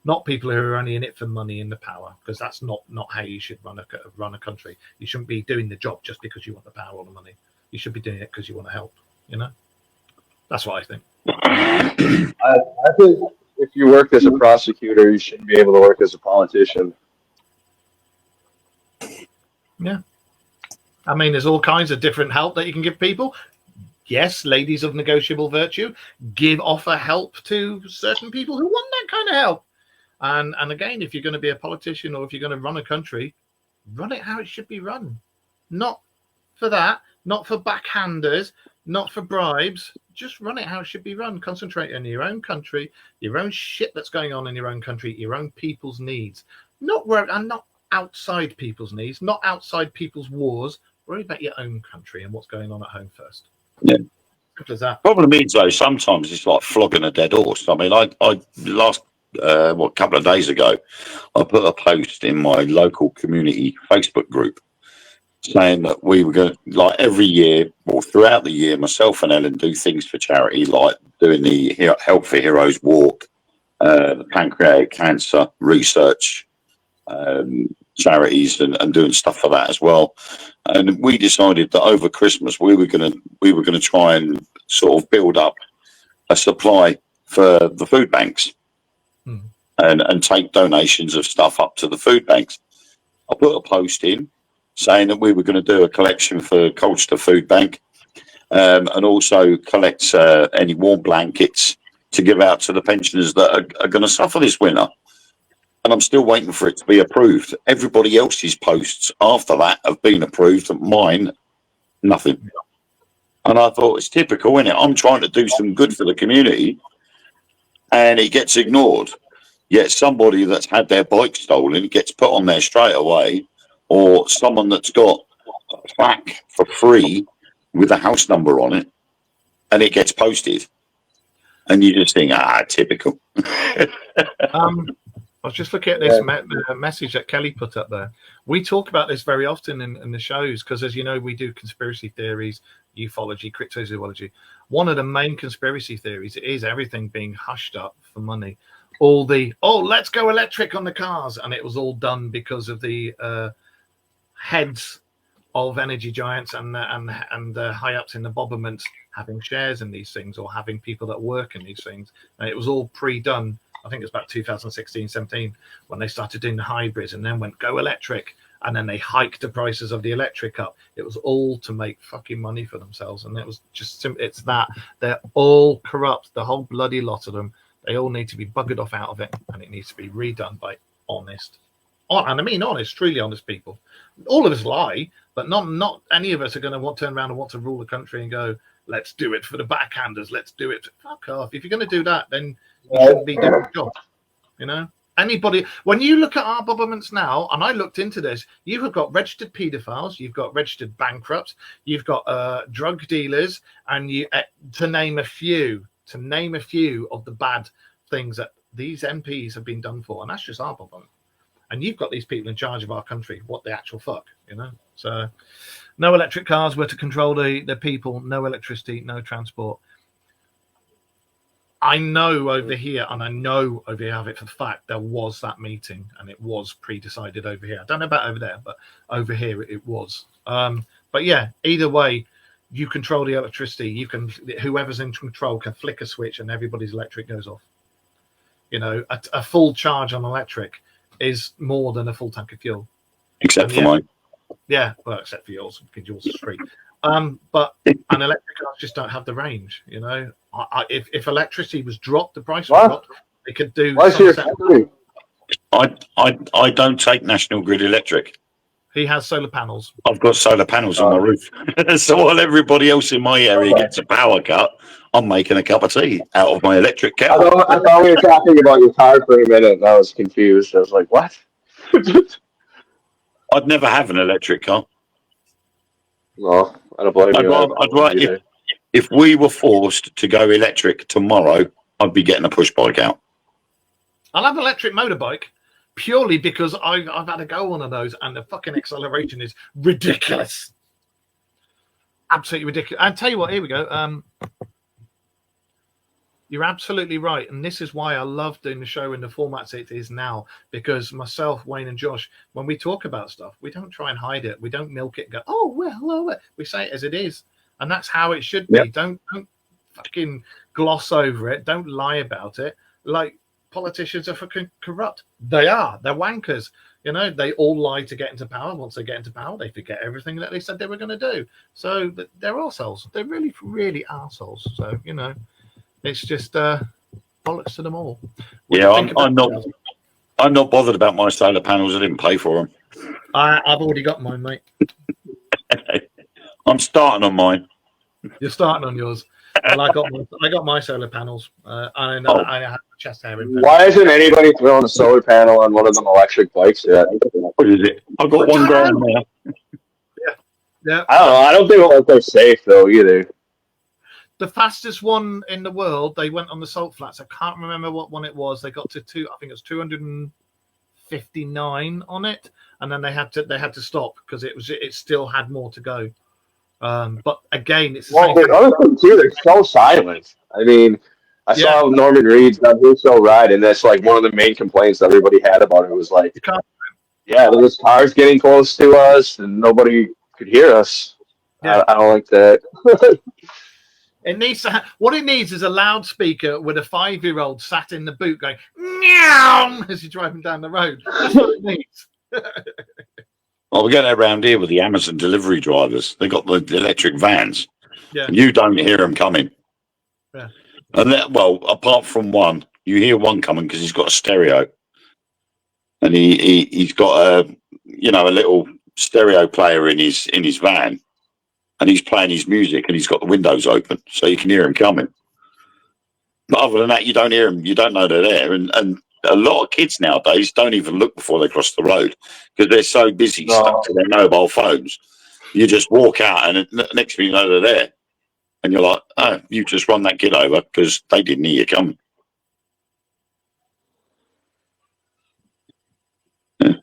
Not people who are only in it for money and the power, because that's not how you should run a country. You shouldn't be doing the job just because you want the power or the money. You should be doing it because you want to help. You know, that's what I think. I think if you work as a prosecutor, you shouldn't be able to work as a politician. Yeah, I mean, there's all kinds of different help that you can give people. Yes, ladies of negotiable virtue, offer help to certain people who want that kind of help. And again, if you're going to be a politician or if you're going to run a country, run it how it should be run. Not for that, not for backhanders, not for bribes. Just run it how it should be run. Concentrate on your own country, your own shit that's going on in your own country, your own people's needs. Not outside people's needs, not outside people's wars. Worry about your own country and what's going on at home first. Yeah. Simple as that. Problem is, though, sometimes it's like flogging a dead horse. I mean, I last couple of days ago, I put a post in my local community Facebook group saying that we were going to, like every year or throughout the year, myself and Ellen do things for charity, like doing the Help for Heroes walk, the pancreatic cancer research charities, and doing stuff for that as well. And we decided that over Christmas we were going to try and sort of build up a supply for the food banks. And take donations of stuff up to the food banks. I put a post in saying that we were going to do a collection for Colchester Food Bank, and also collect any warm blankets to give out to the pensioners that are going to suffer this winter. And I'm still waiting for it to be approved. Everybody else's posts after that have been approved. Mine, nothing. And I thought, it's typical, isn't it? I'm trying to do some good for the community, and it gets ignored. Yet somebody that's had their bike stolen gets put on there straight away, or someone that's got a plaque for free with a house number on it, and it gets posted. And you just think, typical. I was just looking at this message that Kelly put up there. We talk about this very often in the shows because, as you know, we do conspiracy theories, ufology, cryptozoology. One of the main conspiracy theories is everything being hushed up for money. All the, let's go electric on the cars. And it was all done because of the heads of energy giants and high-ups in the Bobberments having shares in these things or having people that work in these things. And it was all pre-done. I think it's about 2016, 17, when they started doing the hybrids and then went go electric. and then they hiked the prices of the electric up. It was all to make fucking money for themselves, and it was just it's that they're all corrupt, the whole bloody lot of them. They all need to be buggered off out of it, and it needs to be redone by honest, and I mean honest, truly honest people. All of us lie, but not any of us are going to turn around and want to rule the country and go, let's do it for the backhanders. Let's do it. Fuck off. If you're going to do that, then you shouldn't be doing the job. You know, anybody, when you look at our governments now, and I looked into this, you have got registered paedophiles, you've got registered bankrupts, you've got drug dealers, and you to name a few of the bad things that these MPs have been done for. And that's just our government. And you've got these people in charge of our country. What the actual fuck, you know? So no electric cars were to control the people, no electricity, no transport. I know over here, and I know over here, I have it for the fact, there was that meeting and it was pre-decided over here. I don't know about over there, but over here it was. But yeah, either way, you control the electricity. You can, whoever's in control can flick a switch and everybody's electric goes off. You know, a full charge on electric is more than a full tank of fuel. Except for mine. Yeah, well, except for yours, because yours is free. But an electric cars just don't have the range, you know. If electricity was dropped, the price was dropped, they could do. I don't take National Grid electric. He has solar panels. I've got solar panels on my roof. So while everybody else in my area gets a power cut, I'm making a cup of tea out of my electric kettle. I thought we were talking about your car for a minute, and I was confused. I was like, what? I'd never have an electric car. No, I don't blame you. If we were forced to go electric tomorrow, I'd be getting a push bike out. I'll have an electric motorbike purely because I've had to go one of those and the fucking acceleration is ridiculous. Absolutely ridiculous. And tell you what, here we go. You're absolutely right. And this is why I love doing the show in the formats it is now, because myself, Wayne and Josh, when we talk about stuff, we don't try and hide it. We don't milk it and go, oh, well. We say it as it is. And that's how it should be. Yep. Don't fucking gloss over it. Don't lie about it. Like, politicians are fucking corrupt. They are. They're wankers. You know, they all lie to get into power. Once they get into power, they forget everything that they said they were going to do. So they're arseholes. They're really, really arseholes. So, you know, it's just bollocks to them all. I'm not bothered about my solar panels. I didn't pay for them. I've already got mine, mate. I'm starting on mine. You're starting on yours. Well, I got my solar panels, and I have a chest hair. Why isn't anybody throwing a solar panel on one of them electric bikes yet? What is it? I've got one going there. Yeah. I don't know. I don't think they're safe though either. The fastest one in the world, they went on the salt flats. I can't remember what one it was. They got to I think it was 259 on it, and then they had to stop because it still had more to go. But again, it's the same thing. Other thing too, they're so silent. I mean, I saw Norman Reed's on his show ride, and that's like one of the main complaints everybody had about it was like, there was cars getting close to us, and nobody could hear us. Yeah. I don't like that. It needs to. What it needs is a loudspeaker with a 5-year-old sat in the boot going meow as you're driving down the road. That's what it needs. Well, we get that around here with the Amazon delivery drivers. They got the electric vans. Yeah. And you don't hear them coming. Yeah. And apart from one, you hear one coming because he's got a stereo, and he's got a little stereo player in his van, and he's playing his music, and he's got the windows open, so you can hear him coming. But other than that, you don't hear them. You don't know they're there, and a lot of kids nowadays don't even look before they cross the road because they're so busy stuck to their mobile phones. You just walk out, and next thing you know, they're there. And you're like, oh, you just run that kid over because they didn't hear you coming. Yeah.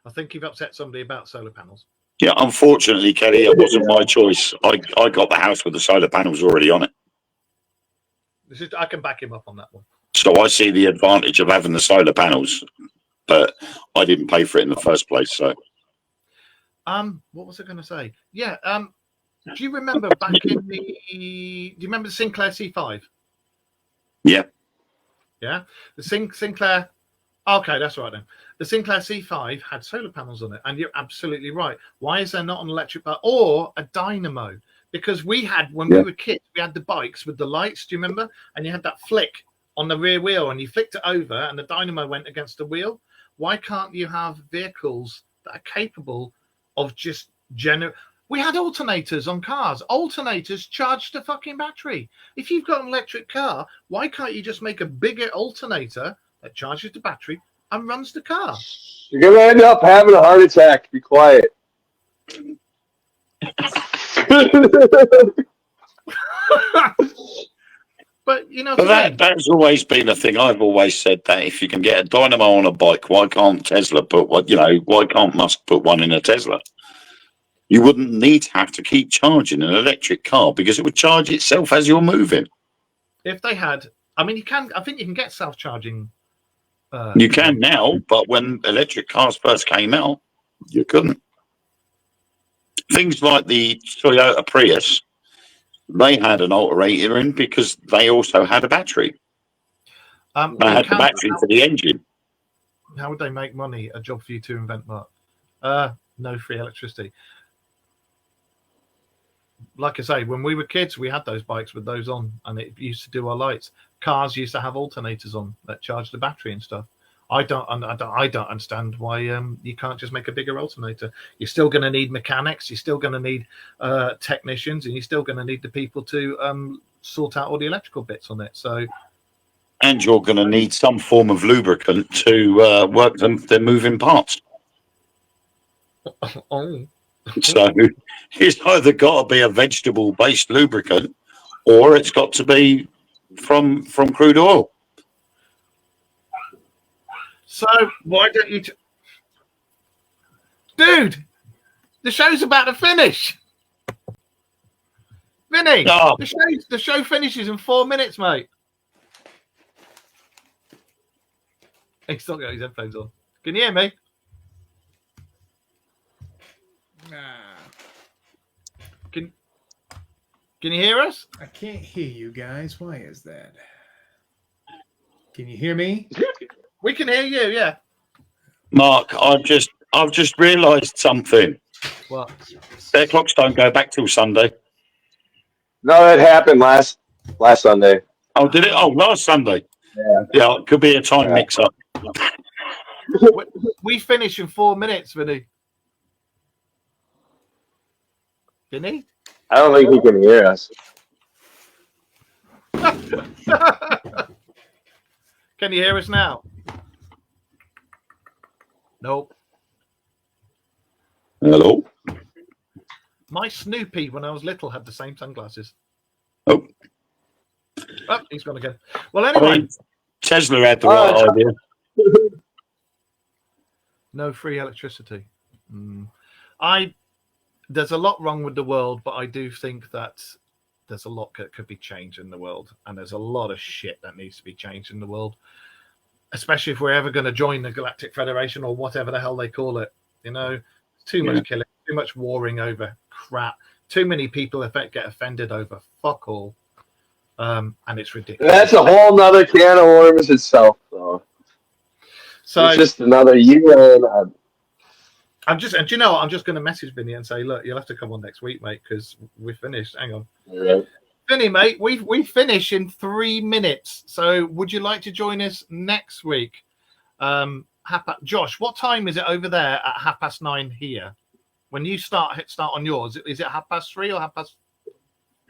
I think you've upset somebody about solar panels. Yeah, unfortunately, Kelly, it wasn't my choice. I got the house with the solar panels already on it. I can back him up on that one. So I see the advantage of having the solar panels, but I didn't pay for it in the first place. So, what was I going to say? Yeah, do you remember back in the? Do you remember the Sinclair C5? Yeah. Yeah, the Sinclair. Okay, that's right then. The Sinclair C5 had solar panels on it, and you're absolutely right. Why is there not an electric bike or a dynamo? Because we had, when we were kids, we had the bikes with the lights, do you remember? And you had that flick on the rear wheel, and you flicked it over, and the dynamo went against the wheel. Why can't you have vehicles that are capable of just We had alternators on cars. Alternators charge the fucking battery. If you've got an electric car, why can't you just make a bigger alternator that charges the battery and runs the car? You're going to end up having a heart attack. Be quiet. But, you know, that's always been a thing. I've always said that if you can get a dynamo on a bike, why can't Tesla put one? You know, why can't Musk put one in a Tesla? You wouldn't need to have to keep charging an electric car because it would charge itself as you're moving. If they had, I mean, I think you can get self-charging. You can now, but when electric cars first came out, you couldn't. Things like the Toyota Prius, they had an alternator in because they also had a battery. They had the battery for the engine. How would they make money? A job for you to invent, Mark. No free electricity. Like I say, when we were kids, we had those bikes with those on, and it used to do our lights. Cars used to have alternators on that charged the battery and stuff. I don't understand why you can't just make a bigger alternator. You're still going to need mechanics. You're still going to need technicians, and you're still going to need the people to sort out all the electrical bits on it. So, and you're going to need some form of lubricant to work the moving parts. Oh. So it's either got to be a vegetable-based lubricant, or it's got to be from crude oil. So why don't you, dude? The show's about to finish. Vinny, the show finishes in 4 minutes, mate. He's still got his headphones on. Can you hear me? Can you hear us? I can't hear you guys. Why is that? Can you hear me? We can hear you, yeah. Mark, I've just realised something. What? Their clocks don't go back till Sunday. No, it happened last Sunday. Oh, did it? Oh, last Sunday. Yeah, it could be a time mix-up. We finish in 4 minutes, Vinny. Vinny? I don't think he can hear us. Can you hear us now? Nope. Hello? My Snoopy, when I was little, had the same sunglasses. Oh, he's gone again. Well, anyway. Tesla had the right idea. No free electricity. There's a lot wrong with the world, but I do think that there's a lot that could be changed in the world, and there's a lot of shit that needs to be changed in the world, especially if we're ever going to join the Galactic Federation or whatever the hell they call it. You know, too much killing, too much warring over crap, too many people get offended over fuck all, and it's ridiculous. That's a whole nother can of worms itself, though. So it's just another year. And you know what? I'm just going to message Vinny and say, look, you'll have to come on next week, mate, because we're finished. Hang on. Right. Vinny, mate, we finish in 3 minutes. So would you like to join us next week? Josh, what time is it over there at 9:30 here? When you start on yours, is it 3:30 or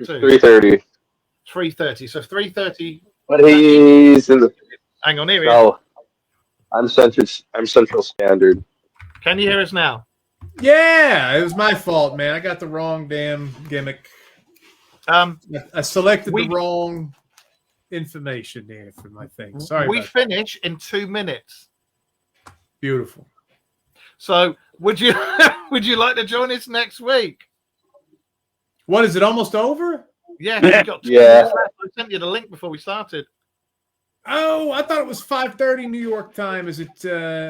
2:30? 3:30. 3:30. So 3:30. But he's in the. Hang on, here we go. I'm Central Standard. Can you hear us now? Yeah, it was my fault, man. I got the wrong damn gimmick. I selected the wrong information there for my thing. Sorry. We finish in 2 minutes. Beautiful. So would you like to join us next week? What is it? Almost over? Yeah. We got 2 minutes left. I sent you the link before we started. Oh, I thought it was 5:30 New York time. Is it?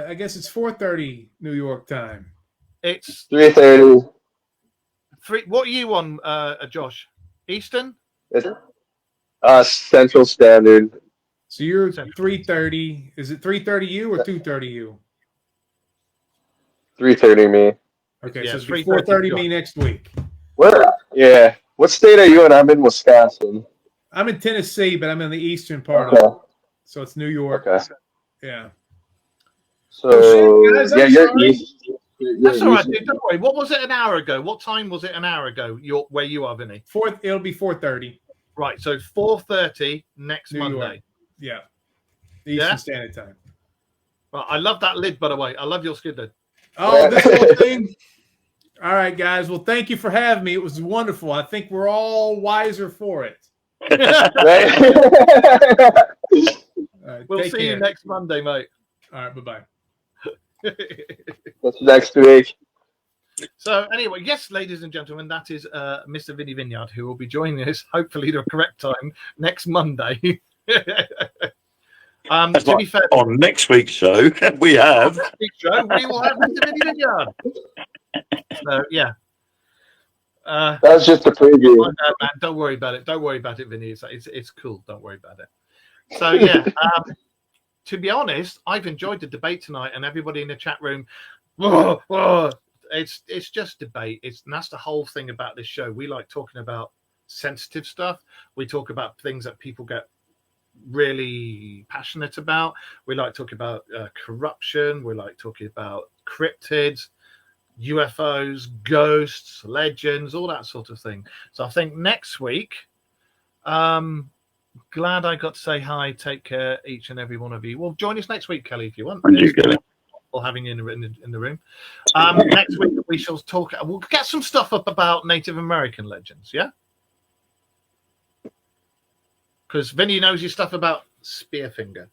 I guess it's 4:30 New York time. It's 3:30. What are you on, Josh? Eastern? Central Standard. So you're 3:30. Is it 3:30 you or 2:30 you? 3:30 me. Okay, Yeah, so it's 3:30 4:30 me next week. Where? Yeah. What state are you in? I'm in Wisconsin. I'm in Tennessee, but I'm in the eastern part Okay. of it. So it's New York. Okay. Yeah. So shit, guys, I'm yeah, you're sorry. east. That's all right, dude. Don't worry. What was it an hour ago? What time was it an hour ago? Where you are, Vinny? It'll be 4:30. Right, so 4:30 next New Monday. York. Yeah. Eastern Standard Time. Right, I love that lid, by the way. I love your skid lid. Oh, this whole thing. All right, guys. Well, thank you for having me. It was wonderful. I think we're all wiser for it. We'll see you next Monday, mate. All right, bye-bye. That's next week. So anyway, yes, ladies and gentlemen, that is Mr. Vinny Vineyard, who will be joining us, hopefully at the correct time, next Monday. To be fair, on next week's show, we have we will have Mr. Vinny Vineyard. So yeah. That's just a preview. Man, don't worry about it. Don't worry about it, Vinny. It's cool. Don't worry about it. So yeah, to be honest, I've enjoyed the debate tonight, and everybody in the chat room. It's just debate. And that's the whole thing about this show. We like talking about sensitive stuff. We talk about things that people get really passionate about. We like talking about corruption. We like talking about cryptids, UFOs, ghosts, legends, all that sort of thing. So I think next week, glad I got to say hi. Take care, each and every one of you. Well, join us next week, Kelly, if you want. And you get it. Or having you in the room. Next week we shall talk. We'll get some stuff up about Native American legends, yeah. Because Vinny knows your stuff about Spearfinger.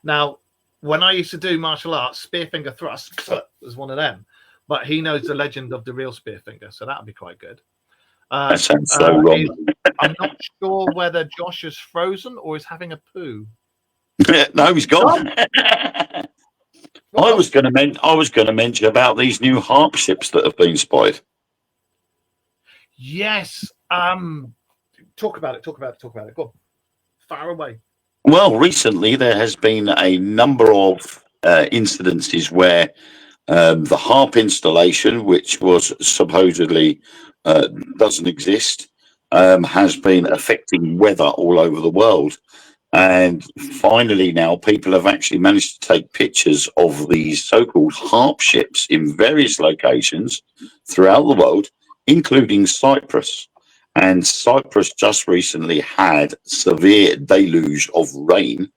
Now, when I used to do martial arts, Spearfinger thrust was one of them, but he knows the legend of the real Spearfinger, so that'll be quite good. That sounds so wrong. I'm not sure whether Josh is frozen or is having a poo. No, he's gone. I was going to mention about these new harp ships that have been spied. Yes. Talk about it. Go on. Far away. Well, recently there has been a number of incidences where the harp installation, which was supposedly doesn't exist, has been affecting weather all over the world. And finally now people have actually managed to take pictures of these so-called harp ships in various locations throughout the world, including Cyprus. And Cyprus just recently had severe deluge of rain,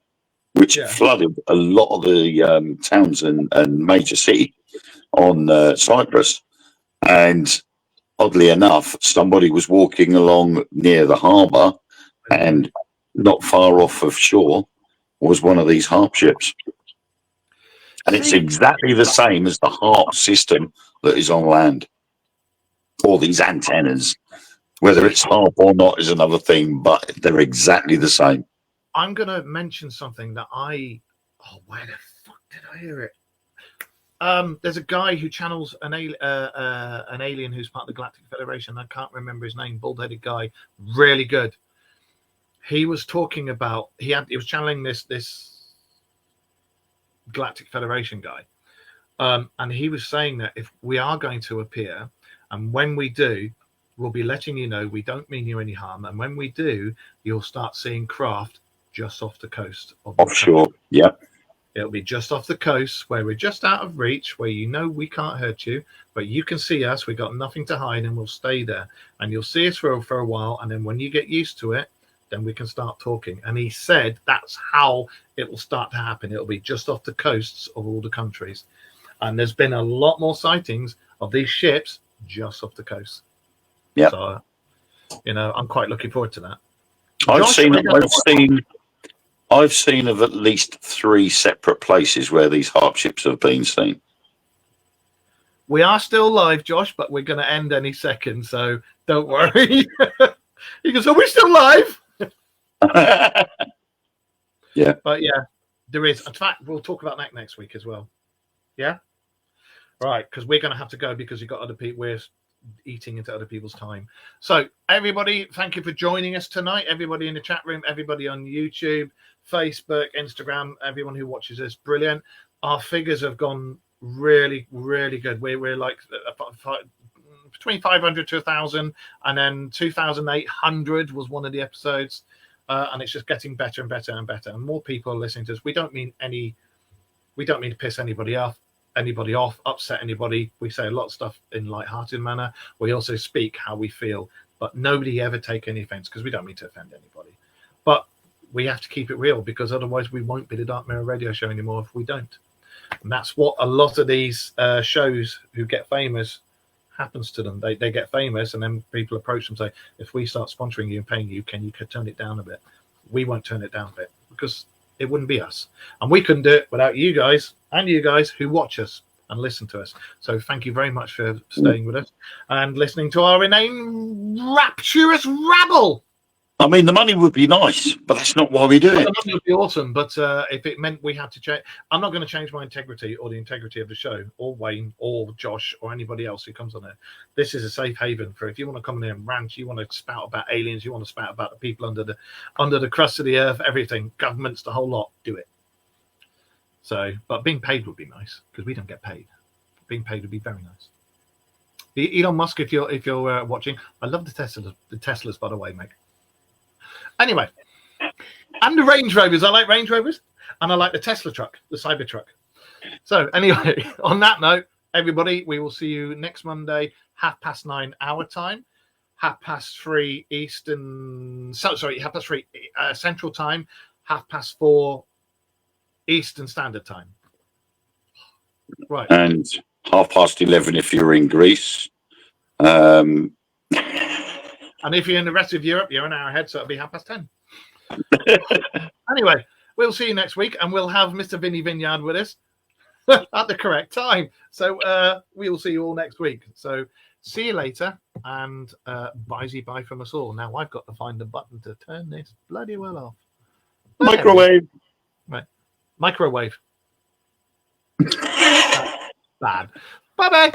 which flooded a lot of the towns and major city on Cyprus. And oddly enough, somebody was walking along near the harbour, and not far off of shore was one of these harp ships. And it's exactly the same as the harp system that is on land. All these antennas, whether it's harp or not is another thing, but they're exactly the same. I'm going to mention something that where the fuck did I hear it? There's a guy who channels an alien who's part of the Galactic Federation. I can't remember his name, bald-headed guy, really good. He was talking about he was channeling this Galactic Federation guy, and he was saying that if we are going to appear, and when we do, we'll be letting you know we don't mean you any harm, and when we do, you'll start seeing craft just off the coast of offshore. Yeah, it'll be just off the coast where we're just out of reach, where you know we can't hurt you, but you can see us. We got nothing to hide, and we'll stay there, and you'll see us for a while, and then when you get used to it, then we can start talking. And he said that's how it will start to happen. It'll be just off the coasts of all the countries. And there's been a lot more sightings of these ships just off the coast. Yeah. So, I'm quite looking forward to that. I've seen of at least 3 separate places where these harp ships have been seen. We are still live, Josh, but we're going to end any second. So don't worry. He goes, are we still live? Yeah, but there is. In fact, we'll talk about that next week as well. Yeah, right. Because we're going to have to go because you've got other people. We're eating into other people's time. So everybody, thank you for joining us tonight. Everybody in the chat room, everybody on YouTube, Facebook, Instagram, everyone who watches us, brilliant. Our figures have gone really, really good. We're like between 500 to 1,000, and then 2,800 was one of the episodes, and it's just getting better and better and better, and more people are listening to us. We don't mean to piss anybody off, upset anybody. We say a lot of stuff in light-hearted manner. We also speak how we feel, but nobody ever take any offense, because we don't mean to offend anybody. But we have to keep it real, because otherwise we won't be the Dark Mirror radio show anymore if we don't. And that's what a lot of these shows who get famous happens to them. They get famous, and then people approach them and say, if we start sponsoring you and paying you, can you turn it down a bit? We won't turn it down a bit, because it wouldn't be us, and we couldn't do it without you guys, and you guys who watch us and listen to us. So thank you very much for staying with us and listening to our inane rapturous rabble. I mean, the money would be nice, but that's not why we do it. The money would be awesome, but if it meant we had to change, I'm not going to change my integrity or the integrity of the show, or Wayne, or Josh, or anybody else who comes on there. This is a safe haven for if you want to come in there and rant, you want to spout about aliens, you want to spout about the people under the crust of the earth, everything, governments, the whole lot, do it. So, but being paid would be nice, because we don't get paid. Being paid would be very nice. Elon Musk, if you're watching, I love the Teslas, by the way, mate. Anyway, and the Range Rovers. I like Range Rovers, and I like the Tesla truck, the Cybertruck. So anyway, on that note, everybody, we will see you next Monday, 9:30 our time, 3:30 Eastern. Sorry, 3:30 Central Time, 4:30 Eastern Standard Time. Right, and 11:30 if you're in Greece. And if you're in the rest of Europe, you're an hour ahead, so it'll be 10:30. Anyway, we'll see you next week, and we'll have Mr. Vinny Vineyard with us at the correct time. So we will see you all next week. So see you later, and bye from us all. Now I've got to find the button to turn this bloody well off. Microwave. Right. Microwave. Bad. Bye-bye.